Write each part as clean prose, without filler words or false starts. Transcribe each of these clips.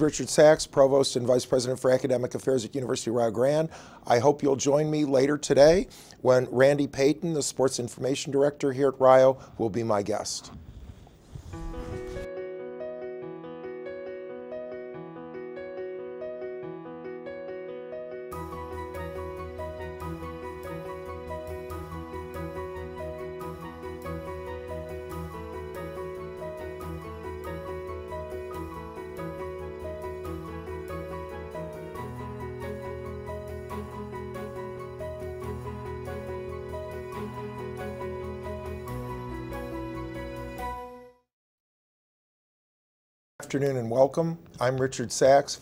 Richard Sachs, Provost and Vice President for Academic Affairs at University of Rio Grande. I hope you'll join me later today when Randy Payton, the Sports Information Director here at Rio, will be my guest. Afternoon and welcome. I'm Richard Sachs,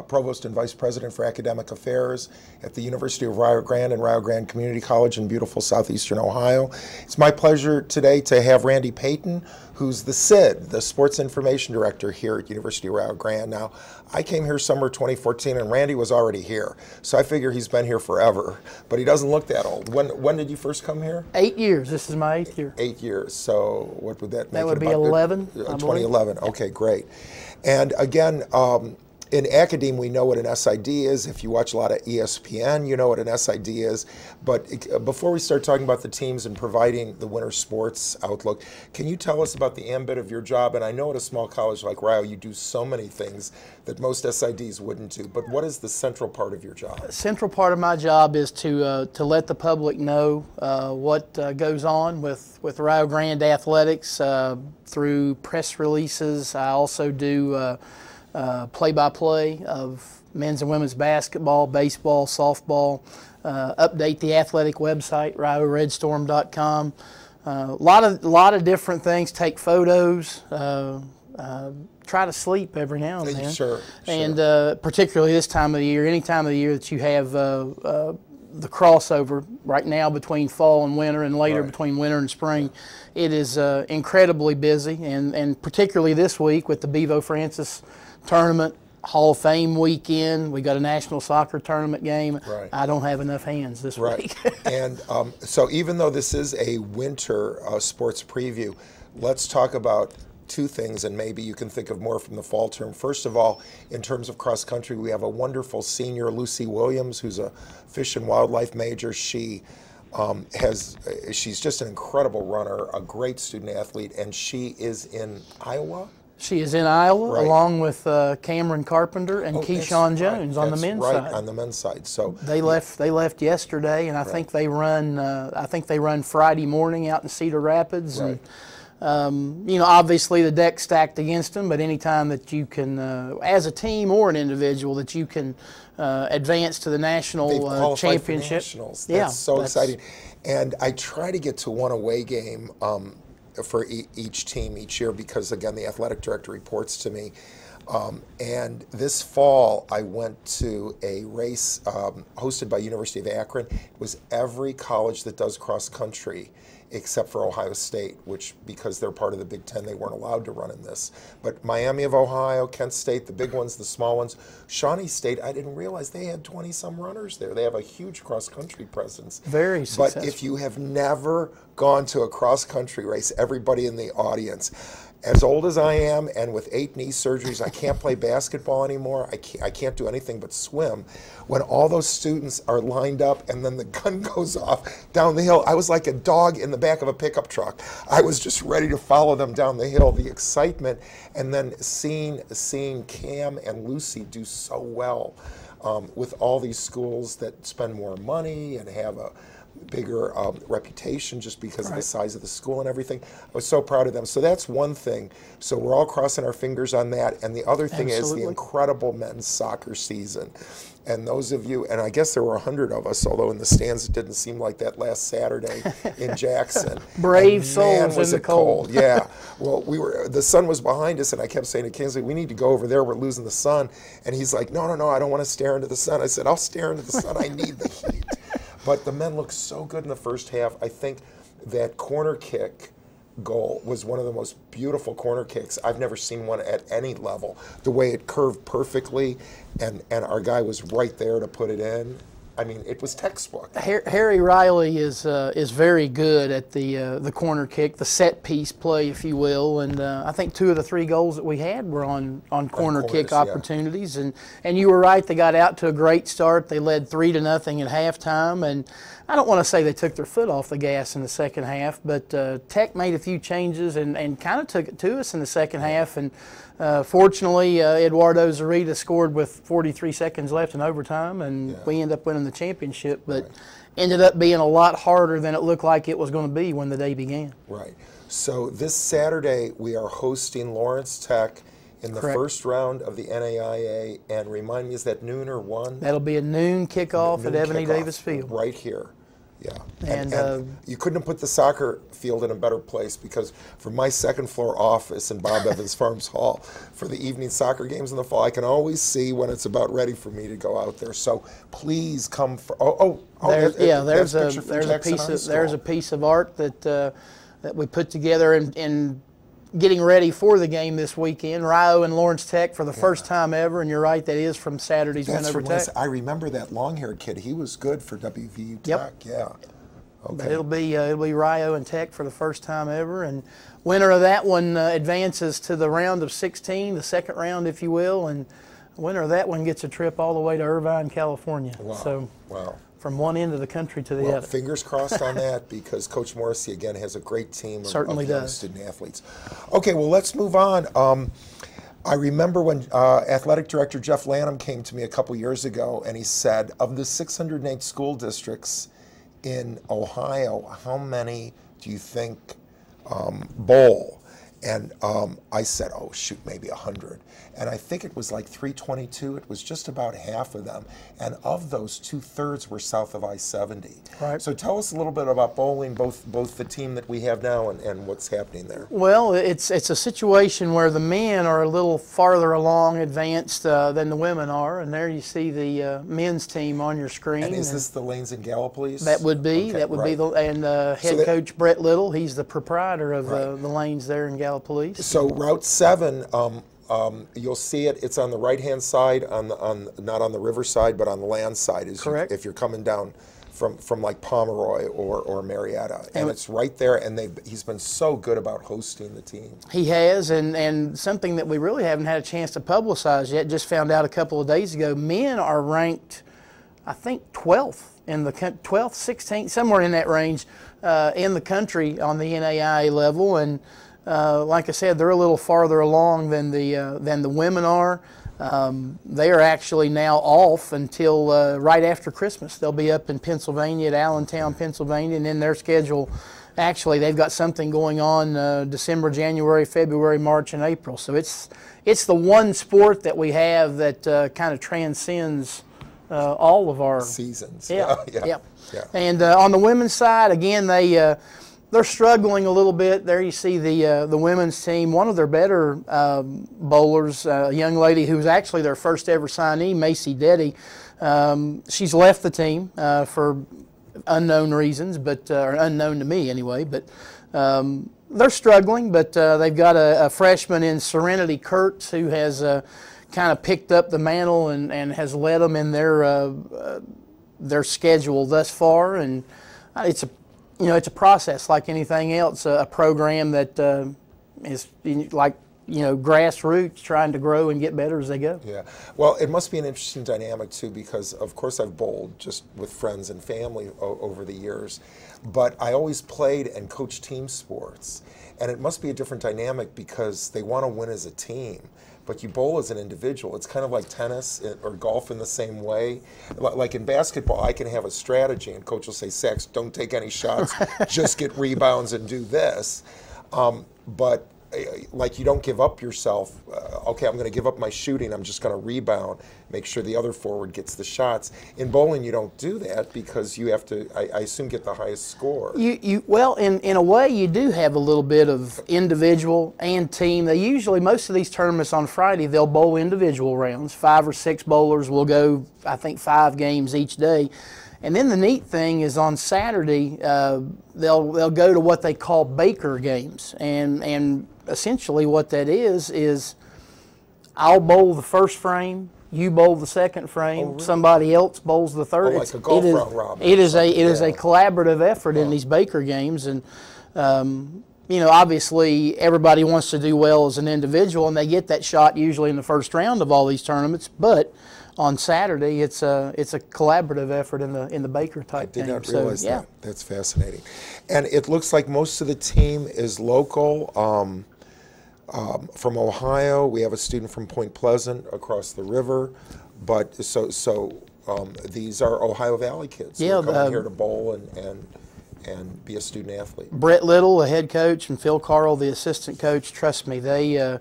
Provost and Vice President for Academic Affairs at the University of Rio Grande and Rio Grande Community College in beautiful southeastern Ohio. It's my pleasure today to have Randy Payton, who's the SID, the Sports Information Director here at University of Rio Grande. Now, I came here summer 2014 and Randy was already here, so I figure he's been here forever, but he doesn't look that old. When did you first come here? 8 years. This is my 8th year. 8 years. So what would that make? That would be 11. 2011. Okay, great. And again, in academe, we know what an SID is. If you watch a lot of ESPN, you know what an SID is. But before we start talking about the teams and providing the winter sports outlook, can you tell us about the ambit of your job? And I know at a small college like Rio, you do so many things that most SIDs wouldn't do. But what is the central part of your job? The central part of my job is to let the public know what goes on with Rio Grande athletics through press releases. I also do play-by-play of men's and women's basketball, baseball, softball, update the athletic website, rioredstorm.com. A lot of different things, take photos, try to sleep every now and then. Sure. And particularly this time of the year, any time of the year that you have the crossover right now between fall and winter and later between winter and spring, it is incredibly busy, and particularly this week with the Bevo Francis tournament, Hall of Fame weekend, we got a national soccer tournament game. Right. I don't have enough hands this week. And so even though this is a winter sports preview, let's talk about two things, and maybe you can think of more from the fall term. First of all, in terms of cross country, we have a wonderful senior, Lucy Williams, who's a fish and wildlife major. She's just an incredible runner, a great student athlete, and she is in Iowa. She is in Iowa, along with Cameron Carpenter and Keyshawn Jones on the men's side. On the men's side. So they left yesterday, and I think they run Friday morning out in Cedar Rapids. And you know, obviously the deck's stacked against them, but anytime that you can, as a team or an individual, that you can advance to the national championship. Nationals. That's so exciting. And I try to get to one away game for each team each year because, again, the athletic director reports to me. And this fall, I went to a race hosted by University of Akron. It was every college that does cross country except for Ohio State, which, because they're part of the Big Ten, they weren't allowed to run in this. But Miami of Ohio, Kent State, the big ones, the small ones. Shawnee State, I didn't realize they had 20-some runners there. They have a huge cross-country presence. Very successful. But if you have never gone to a cross-country race, everybody in the audience, as old as I am, and with 8 knee surgeries, I can't play basketball anymore. I can't do anything but swim. When all those students are lined up and then the gun goes off down the hill, I was like a dog in the back of a pickup truck. I was just ready to follow them down the hill. The excitement, and then seeing Cam and Lucy do so well with all these schools that spend more money and have a bigger reputation just because of the size of the school and everything. I was so proud of them. So that's one thing. So we're all crossing our fingers on that. And the other thing is the incredible men's soccer season. And those of you, and I guess there were 100 of us, although in the stands it didn't seem like that last Saturday in Jackson. Brave souls in the cold. Yeah. Well, the sun was behind us, and I kept saying to Kingsley, we need to go over there, we're losing the sun. And he's like, no, I don't want to stare into the sun. I said, I'll stare into the sun, I need the heat. But the men looked so good in the first half. I think that corner kick goal was one of the most beautiful corner kicks. I've never seen one at any level. The way it curved perfectly, and our guy was right there to put it in. I mean, it was textbook. Harry Riley is very good at the corner kick, the set piece play, if you will, and I think 2 of the 3 goals that we had were on corner kick opportunities. And you were right, they got out to a great start. They led 3-0 at halftime, and I don't want to say they took their foot off the gas in the second half, but Tech made a few changes and kind of took it to us in the second half. And fortunately, Eduardo Zarita scored with 43 seconds left in overtime, and we ended up winning the championship, but ended up being a lot harder than it looked like it was going to be when the day began. Right. So this Saturday, we are hosting Lawrence Tech in the first round of the NAIA, and remind me, is that noon or 1? That'll be a noon kickoff at Ebony Davis Field. Right here. Yeah, and you couldn't have put the soccer field in a better place, because from my second floor office in Bob Evans Farms Hall for the evening soccer games in the fall, I can always see when it's about ready for me to go out there. So please come for. There's a piece of art that we put together in getting ready for the game this weekend. Rio and Lawrence Tech for the first time ever, and you're right, that is from Saturday's win over Tech. I remember that long-haired kid. He was good for WVU Tech. Yeah. Okay. But it'll be Rio and Tech for the first time ever, and winner of that one advances to the round of 16, the second round, if you will, and the winner of that one gets a trip all the way to Irvine, California. Wow. So, wow. From one end of the country to the other. Fingers crossed on that, because Coach Morrissey, again, has a great team of young student athletes. Okay, well, let's move on. I remember when Athletic Director Jeff Lanham came to me a couple years ago, and he said, of the 608 school districts in Ohio, how many do you think bowl? And I said, oh, shoot, maybe 100. And I think it was like 322. It was just about half of them. And of those, 2/3 were south of I-70. Right. So tell us a little bit about bowling, both the team that we have now and what's happening there. Well, it's a situation where the men are a little farther along advanced than the women are. And there you see the men's team on your screen. And is this the Lanes in Gallipolis? That would be. Okay, that would be head coach Brett Little. He's the proprietor of the Lanes there in Gallipolis. So Route 7, you'll see it. It's on the right-hand side, not on the river side, but on the land side. Correct. If you're coming down from like Pomeroy or Marietta, and it's right there. And he's been so good about hosting the team. He has, and something that we really haven't had a chance to publicize yet. Just found out a couple of days ago. Men are ranked, I think, 12th in the 12th, 16th, somewhere in that range, in the country on the NAIA level, and. Like I said, they're a little farther along than the women are. They are actually now off until right after Christmas. They'll be up in Pennsylvania at Allentown, Pennsylvania, and then their schedule. Actually, they've got something going on December, January, February, March, and April. So it's the one sport that we have that kind of transcends all of our seasons. Yeah. And on the women's side, again, they're struggling a little bit. There you see the women's team. One of their better bowlers, a young lady who was actually their first ever signee, Macy Deddy. She's left the team for unknown reasons, or unknown to me anyway. But they're struggling. But they've got a freshman in Serenity Kurtz who has kind of picked up the mantle and has led them in their schedule thus far. And it's a process like anything else, a program that is like, grassroots, trying to grow and get better as they go. Yeah. Well, it must be an interesting dynamic, too, because, of course, I've bowled just with friends and family over the years, but I always played and coached team sports, and it must be a different dynamic because they want to win as a team. But you bowl as an individual. It's kind of like tennis or golf in the same way. Like in basketball, I can have a strategy, and coach will say, Sax, don't take any shots, just get rebounds and do this. But like, you don't give up yourself. Okay, I'm going to give up my shooting. I'm just going to rebound, make sure the other forward gets the shots. In bowling, you don't do that because you have to, I assume, get the highest score. Well, in a way, you do have a little bit of individual and team. They usually, most of these tournaments on Friday, they'll bowl individual rounds. 5 or 6 bowlers will go, I think, 5 games each day. And then the neat thing is on Saturday, they'll go to what they call Baker games. And essentially what that is I'll bowl the first frame, You bowl the second frame. really? Somebody else bowls the third. Like a golf round robin. It is a collaborative effort in these Baker games, and you know, obviously everybody wants to do well as an individual, and they get that shot usually in the first round of all these tournaments. But on Saturday, it's a collaborative effort in the Baker type game. I did not realize that. That's fascinating. And it looks like most of the team is local. From Ohio, we have a student from Point Pleasant across the river, but these are Ohio Valley kids who are coming here to bowl and be a student athlete. Brett Little, the head coach, and Phil Carl, the assistant coach. Trust me, they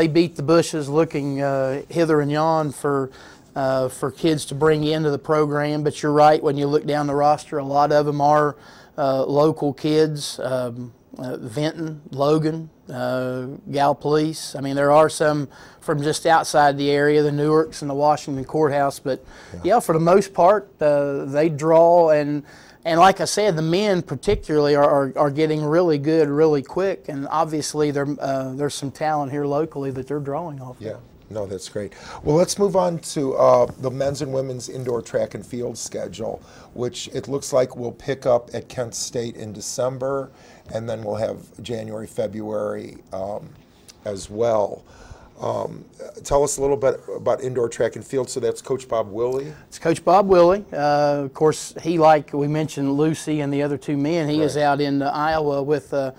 beat the bushes looking hither and yon for kids to bring into the program. But you're right, when you look down the roster, a lot of them are local kids. Vinton, Logan, Gallipolis. I mean, there are some from just outside the area, the Newarks and the Washington Courthouse. But yeah, for the most part, they draw, and like I said, the men particularly are getting really good really quick. And obviously, there's some talent here locally that they're drawing off. Yeah. No, that's great. Well, let's move on to the men's and women's indoor track and field schedule, which it looks like we'll pick up at Kent State in December, and then we'll have January, February as well. Tell us a little bit about indoor track and field. So that's Coach Bob Willey? It's Coach Bob Willey. Of course, he, like we mentioned, Lucy and the other two men, he is out in Iowa with the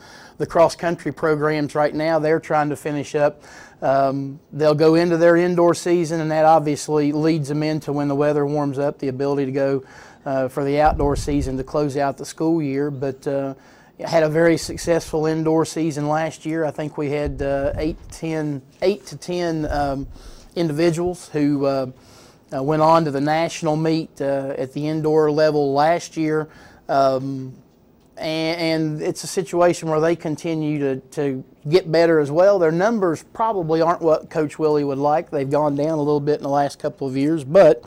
cross-country programs right now. They're trying to finish up. They'll go into their indoor season, and that obviously leads them into, when the weather warms up, the ability to go for the outdoor season to close out the school year. But had a very successful indoor season last year. I think we had 8 to 10 individuals who went on to the national meet at the indoor level last year. And it's a situation where they continue to get better as well. Their numbers probably aren't what Coach Willey would like. They've gone down a little bit in the last couple of years, but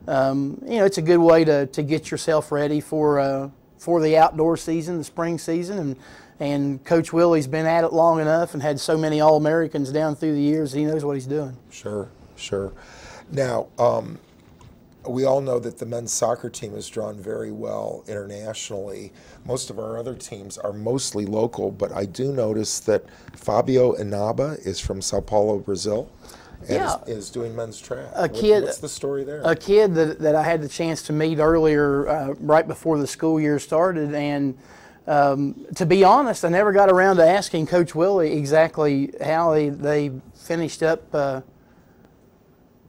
you know, it's a good way to get yourself ready for the outdoor season, the spring season, and Coach Willey's been at it long enough and had so many All-Americans down through the years. He knows what he's doing. Sure, sure. Now, we all know that the men's soccer team has drawn very well internationally. Most of our other teams are mostly local, but I do notice that Fabio Inaba is from Sao Paulo, Brazil, and is doing men's track. What's the story there? A kid that I had the chance to meet earlier, right before the school year started, and to be honest, I never got around to asking Coach Willey exactly how they finished up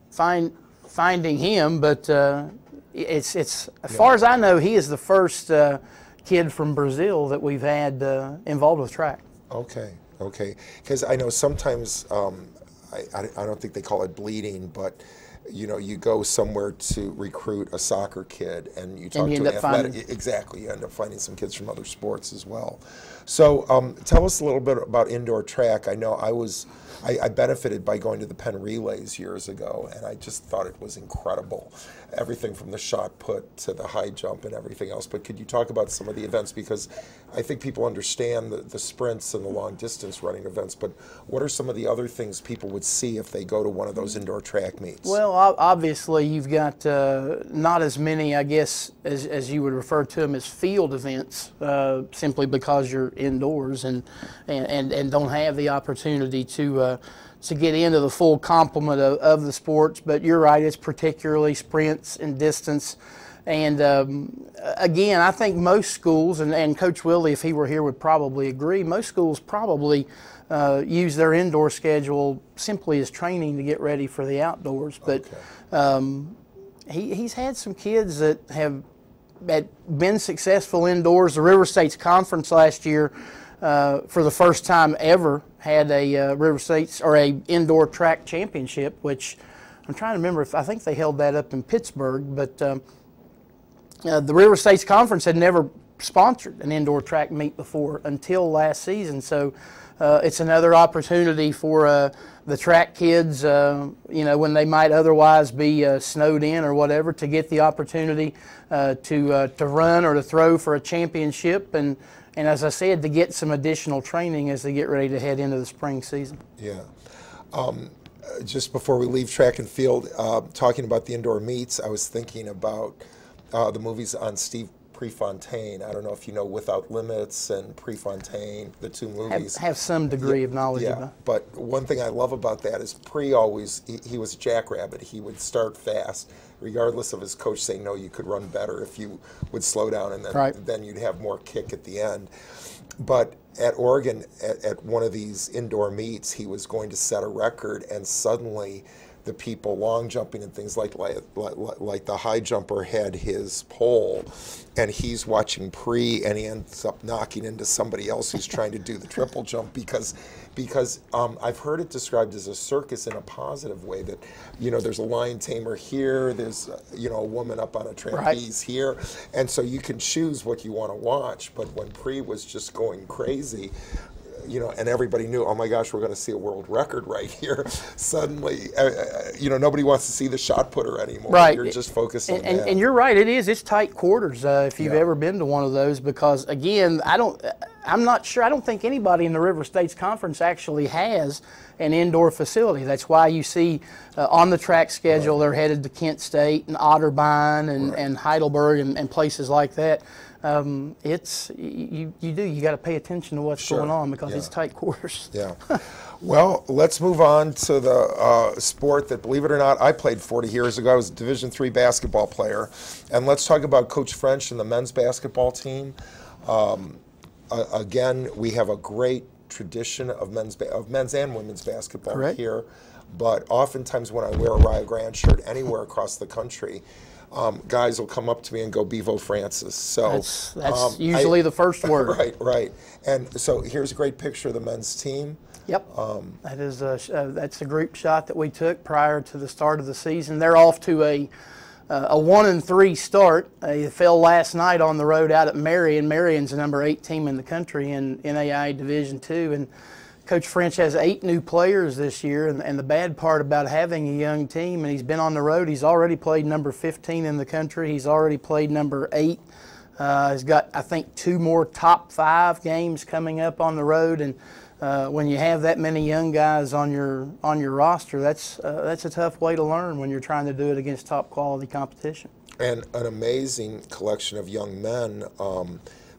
finding him, but it's as far as I know, he is the first kid from Brazil that we've had involved with track. Okay, okay. Because I know sometimes, I don't think they call it bleeding, but you know, you go somewhere to recruit a soccer kid, and you talk to an athletic. Exactly, you end up finding some kids from other sports as well. So tell us a little bit about indoor track. I know I benefited by going to the Penn Relays years ago, and I just thought it was incredible. Everything from the shot put to the high jump and everything else. But could you talk about some of the events? Because I think people understand the sprints and the long distance running events, but what are some of the other things people would see if they go to one of those indoor track meets? Well, obviously you've got not as many, I guess, as you would refer to them as field events, simply because you're indoors and don't have the opportunity to get into the full complement of the sports. But you're right, it's particularly sprints and distance. And again, I think most schools, and Coach Willey, if he were here, would probably agree, most schools probably use their indoor schedule simply as training to get ready for the outdoors. But he's had some kids that have been successful indoors. The River States Conference last year, for the first time ever, had a River States or a indoor track championship, which I'm trying to remember if I think they held that up in Pittsburgh. But the River States Conference had never sponsored an indoor track meet before until last season. So it's another opportunity for the track kids, you know, when they might otherwise be snowed in or whatever, to get the opportunity to run or to throw for a championship, and as I said, to get some additional training as they get ready to head into the spring season. Yeah. just before we leave track and field, talking about the indoor meets, I was thinking about the movies on Steve Prefontaine. I don't know if you know Without Limits and Prefontaine, the two movies. Have some degree of knowledge Yeah, about. but one thing I love about that is Pre always, he was a jackrabbit. He would start fast, regardless of his coach saying, no, you could run better if you would slow down, and then you'd have more kick at the end. But at Oregon, at one of these indoor meets, he was going to set a record, and suddenly the people long jumping and things like the high jumper had his pole, and he's watching Pre, and he ends up knocking into somebody else who's trying to do the triple jump because I've heard it described as a circus in a positive way, that there's a lion tamer here, there's a woman up on a trapeze here, and so you can choose what you want to watch. But when Pre was just going crazy, and everybody knew, oh my gosh, we're going to see a world record right here. Suddenly, nobody wants to see the shot putter anymore. Right. You're just focused on that. And you're right, it's tight quarters if you've ever been to one of those, because again, I'm not sure, I don't think anybody in the River States Conference actually has an indoor facility. That's why you see on the track schedule, they're headed to Kent State and Otterbein and Heidelberg and places like that. You got to pay attention to what's going on, because it's tight quarters. Yeah. Well, let's move on to the sport that, believe it or not, I played 40 years ago. I was a Division III basketball player. And let's talk about Coach French and the men's basketball team. Again, we have a great tradition of men's and women's basketball here. But oftentimes when I wear a Rio Grande shirt anywhere across the country, guys will come up to me and go, Bevo Francis. So that's usually the first word. Right. And so here's a great picture of the men's team. Yep. That's a group shot that we took prior to the start of the season. They're off to a 1-3 start. They fell last night on the road out at Marion. Marion's the number 8 team in the country in NAIA Division II, and Coach French has 8 new players this year, and the bad part about having a young team, and he's been on the road, he's already played number 15 in the country, he's already played number 8. He's got, I think, 2 more top 5 games coming up on the road, and when you have that many young guys on your roster, that's a tough way to learn when you're trying to do it against top quality competition. And an amazing collection of young men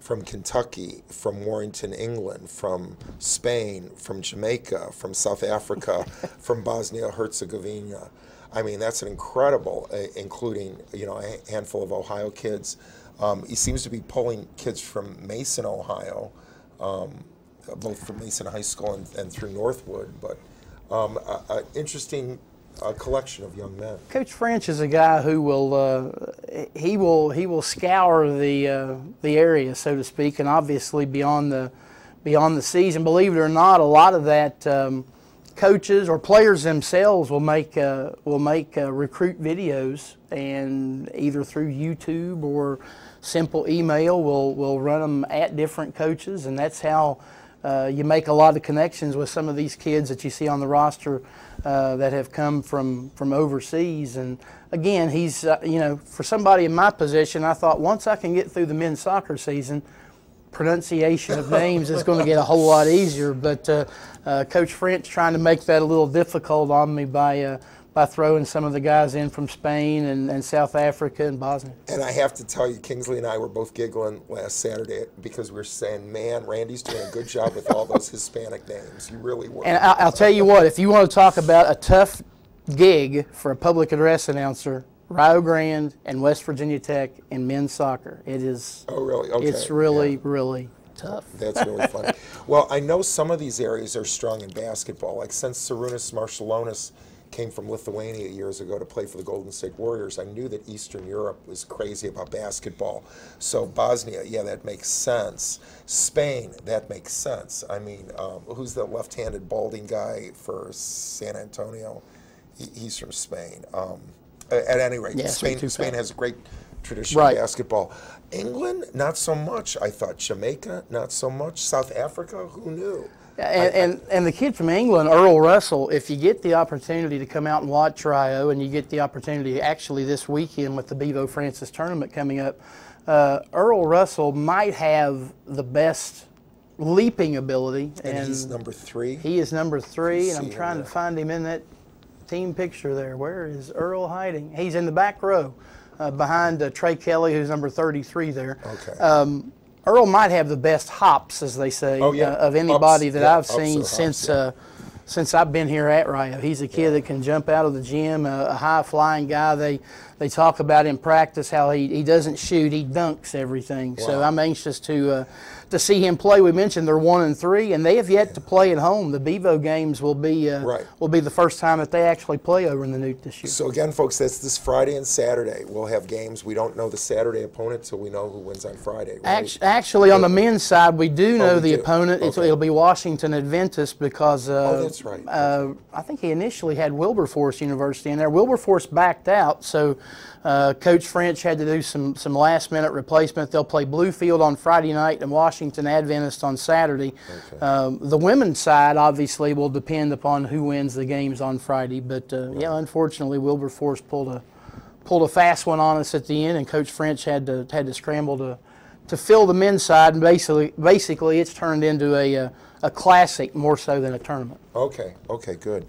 from Kentucky, from Warrington, England, from Spain, from Jamaica, from South Africa, from Bosnia-Herzegovina. I mean, that's an incredible, including a handful of Ohio kids. He seems to be pulling kids from Mason, Ohio, both from Mason High School and through Northwood. But an interesting collection of young men. Coach French is a guy who will scour the area, so to speak, and obviously beyond the season. Believe it or not, a lot of that coaches or players themselves will make recruit videos, and either through YouTube or simple email will run them at different coaches, and that's how you make a lot of connections with some of these kids that you see on the roster that have come from overseas. And again, he's for somebody in my position, I thought once I can get through the men's soccer season, pronunciation of names is going to get a whole lot easier. But Coach French trying to make that a little difficult on me by throwing some of the guys in from Spain and South Africa and Bosnia. And I have to tell you, Kingsley and I were both giggling last Saturday because we were saying, man, Randy's doing a good job with all those Hispanic names. You really were. And I'll tell you what, if you want to talk about a tough gig for a public address announcer, Rio Grande and West Virginia Tech in men's soccer, it is. Oh, really? Okay. It's really tough. That's really funny. Well, I know some of these areas are strong in basketball. Like since Sarunas Maršalonis came from Lithuania years ago to play for the Golden State Warriors, I knew that Eastern Europe was crazy about basketball. So Bosnia, yeah, that makes sense. Spain, that makes sense. I mean, who's the left-handed balding guy for San Antonio? He's from Spain. At any rate, Spain has a great tradition of basketball. England, not so much, I thought. Jamaica, not so much. South Africa, who knew? And the kid from England, Earl Russell, if you get the opportunity to come out and watch Rio, and you get the opportunity actually this weekend with the Bevo Francis tournament coming up, Earl Russell might have the best leaping ability. And he's number 3? He is number 3, and I'm trying to find him in that team picture there. Where is Earl hiding? He's in the back row behind Trey Kelly, who's number 33 there. Okay. Earl might have the best hops, as they say, of anybody that I've seen since I've been here at Rio. He's a kid that can jump out of the gym, a high-flying guy. They talk about in practice how he doesn't shoot, he dunks everything. Wow. So I'm anxious to see him play. We mentioned they're 1-3, and they have yet to play at home. The Bevo games will be the first time that they actually play over in the Newt this year. So again, folks, that's this Friday and Saturday. We'll have games. We don't know the Saturday opponent until we know who wins on Friday. Right? Actually, on the men's side, we do know the opponent. Okay. It'll be Washington Adventist because that's right. I think he initially had Wilberforce University in there. Wilberforce backed out, so Coach French had to do some last-minute replacement. They'll play Bluefield on Friday night and Washington Adventist on Saturday. Okay. The women's side obviously will depend upon who wins the games on Friday, but yeah, unfortunately Wilberforce pulled a fast one on us at the end, and Coach French had to scramble to fill the men's side, and basically it's turned into a classic more so than a tournament. Okay, good.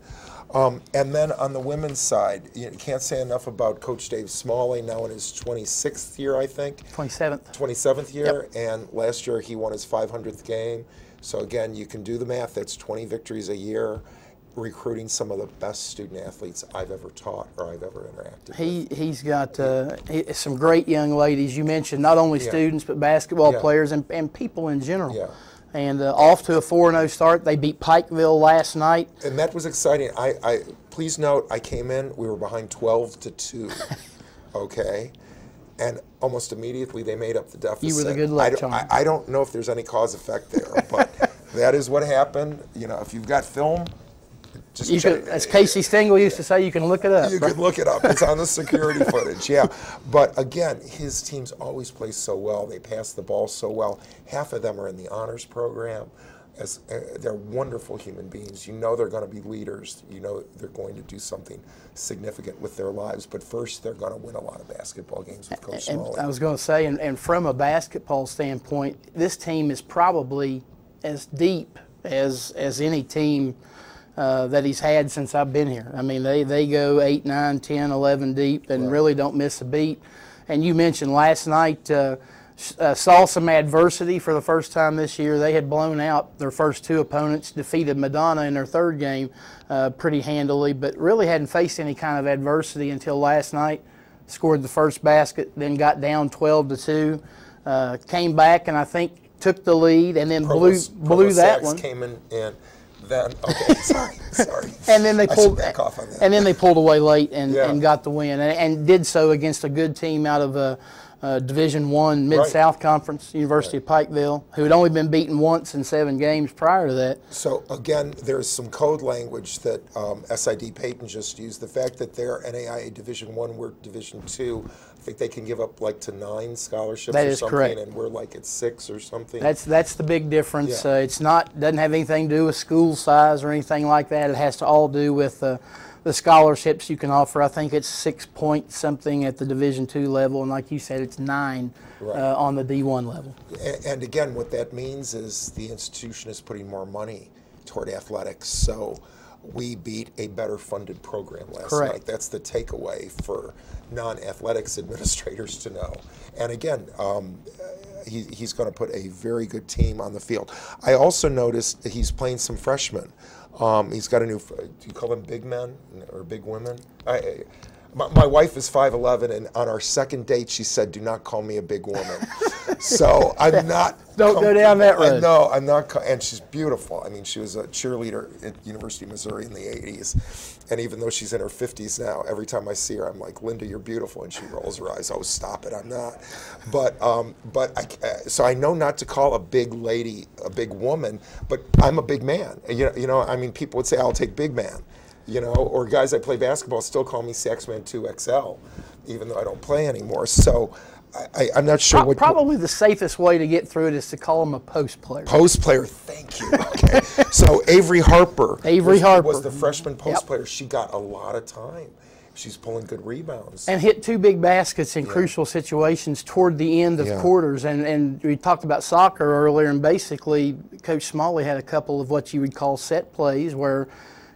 And then on the women's side, you can't say enough about Coach Dave Smalley, now in his 26th year, I think. 27th year, yep. And last year he won his 500th game. So again, you can do the math. That's 20 victories a year, recruiting some of the best student athletes I've ever taught or I've ever interacted with. He's got some great young ladies. You mentioned not only students, but basketball players and people in general. Yeah. And off to a 4-0 start. They beat Pikeville last night. And that was exciting. I please note, I came in, we were behind 12-2, okay? And almost immediately they made up the deficit. You were the good luck charm. I don't know if there's any cause effect there, but that is what happened. You know, if you've got film, just check. As Casey Stengel used to say, you can look it up. You can look it up. It's on the security footage, yeah. But again, his teams always play so well. They pass the ball so well. Half of them are in the honors program. They're wonderful human beings. You know they're going to be leaders. You know they're going to do something significant with their lives. But first, they're going to win a lot of basketball games with Coach Smalley. I was going to say, and from a basketball standpoint, this team is probably as deep as any team that he's had since I've been here. I mean, they go 8, 9, 10, 11 deep and really don't miss a beat. And you mentioned last night saw some adversity for the first time this year. They had blown out their first two opponents, defeated Madonna in their third game pretty handily, but really hadn't faced any kind of adversity until last night. Scored the first basket, then got down 12-2, came back and I think took the lead and then blew that one. Came in and then sorry. And then they pulled away late and got the win, and did so against a good team out of Division I Mid-South Conference, University of Pikeville, who had only been beaten once in 7 games prior to that. So again, there's some code language that SID Payton just used. The fact that they're NAIA Division I, we're Division II. I think they can give up like to 9 scholarships that or is something, correct. And we're like at 6 or something. That's the big difference. It's doesn't have anything to do with school size or anything like that. It has to all do with the scholarships you can offer. I think it's 6 point something at the Division II level, and like you said, it's 9 on the D1 level. And again, what that means is the institution is putting more money toward athletics. So we beat a better funded program last night. That's the takeaway for non-athletics administrators to know. And again, he's going to put a very good team on the field. I also noticed that he's playing some freshmen. He's got a new, do you call them big men or big women? My wife is 5'11", and on our second date, she said, "Do not call me a big woman." So I'm not. Don't go down that road. No, I'm not. And she's beautiful. I mean, she was a cheerleader at University of Missouri in the '80s, and even though she's in her 50s now, every time I see her, I'm like, "Linda, you're beautiful," and she rolls her eyes. Oh, stop it! I'm not. So I know not to call a big lady a big woman, but I'm a big man. You know. I mean, people would say, "I'll take big man." You know, or guys that play basketball still call me Saxman 2XL, even though I don't play anymore. So I'm not sure what. Probably the safest way to get through it is to call him a post player. Post player, thank you. Okay, so Avery Harper was the freshman post player. She got a lot of time. She's pulling good rebounds. And hit 2 big baskets in crucial situations toward the end of quarters. And we talked about soccer earlier, and basically Coach Smalley had a couple of what you would call set plays where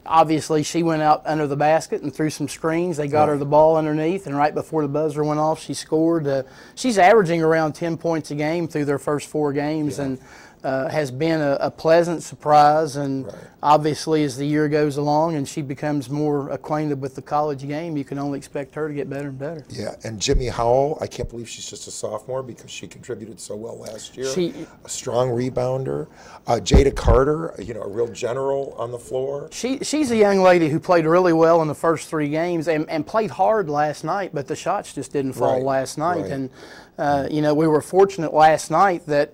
obviously she went out under the basket and threw some screens. They got her the ball underneath, and right before the buzzer went off, she scored. She's averaging around 10 points a game through their first 4 games, and has been a pleasant surprise. And obviously, as the year goes along and she becomes more acquainted with the college game, you can only expect her to get better and better. Yeah, and Jimmy Howell, I can't believe she's just a sophomore because she contributed so well last year. A strong rebounder. Jada Carter, you know, a real general on the floor. She's a young lady who played really well in the first 3 games and played hard last night, but the shots just didn't fall last night. And, you know, we were fortunate last night that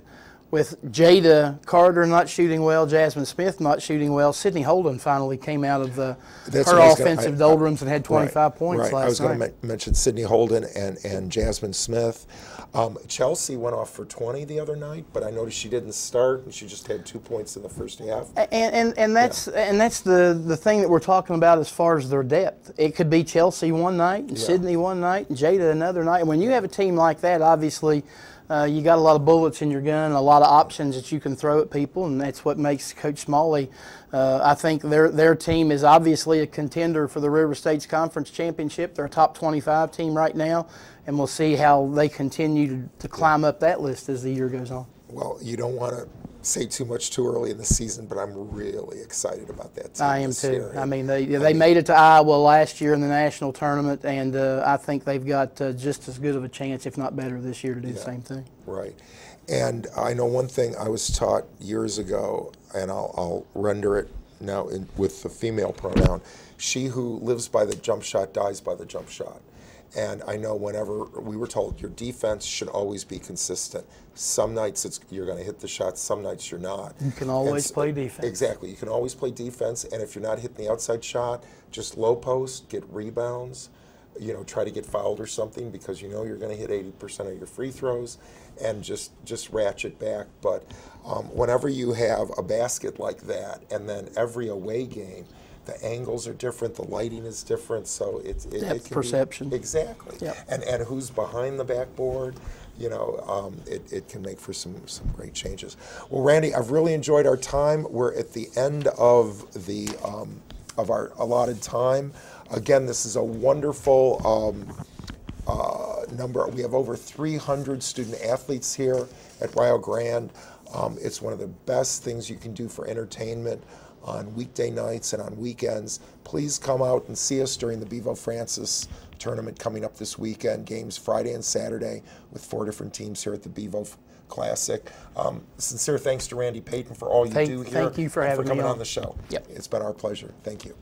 with Jada Carter not shooting well, Jasmine Smith not shooting well, Sydney Holden finally came out of her offensive doldrums and had 25 points last night. I was going to mention Sydney Holden and Jasmine Smith. Chelsea went off for 20 the other night, but I noticed she didn't start, and she just had 2 points in the first half. And that's the thing that we're talking about as far as their depth. It could be Chelsea one night, and Sydney one night, and Jada another night. And when you have a team like that, obviously, you got a lot of bullets in your gun, a lot of options that you can throw at people, and that's what makes Coach Smalley. I think their team is obviously a contender for the River States Conference Championship. They're a top 25 team right now, and we'll see how they continue to climb up that list as the year goes on. Well, you don't want to say too much too early in the season, but I'm really excited about that team. I am too. I mean, they made it to Iowa last year in the national tournament, and I think they've got just as good of a chance, if not better, this year to do the same thing. Right. And I know one thing I was taught years ago, and I'll render it now with the female pronoun: she who lives by the jump shot dies by the jump shot. And I know whenever we were told your defense should always be consistent. Some nights you're going to hit the shots, some nights you're not. You can always play defense. Exactly. You can always play defense, and if you're not hitting the outside shot, just low post, get rebounds, you know, try to get fouled or something because you know you're going to hit 80% of your free throws, and just ratchet back. But whenever you have a basket like that, and then every away game, the angles are different, the lighting is different, so it can perception. Exactly. Yep. And who's behind the backboard, you know, it can make for some great changes. Well, Randy, I've really enjoyed our time. We're at the end of of our allotted time. Again, this is a wonderful number. We have over 300 student athletes here at Rio Grande. It's one of the best things you can do for entertainment on weekday nights and on weekends. Please come out and see us during the Bevo Francis tournament coming up this weekend. Games Friday and Saturday with 4 different teams here at the Bevo Classic. Sincere thanks to Randy Payton for all you do here. Thank you for having me coming on the show. Yep. It's been our pleasure. Thank you.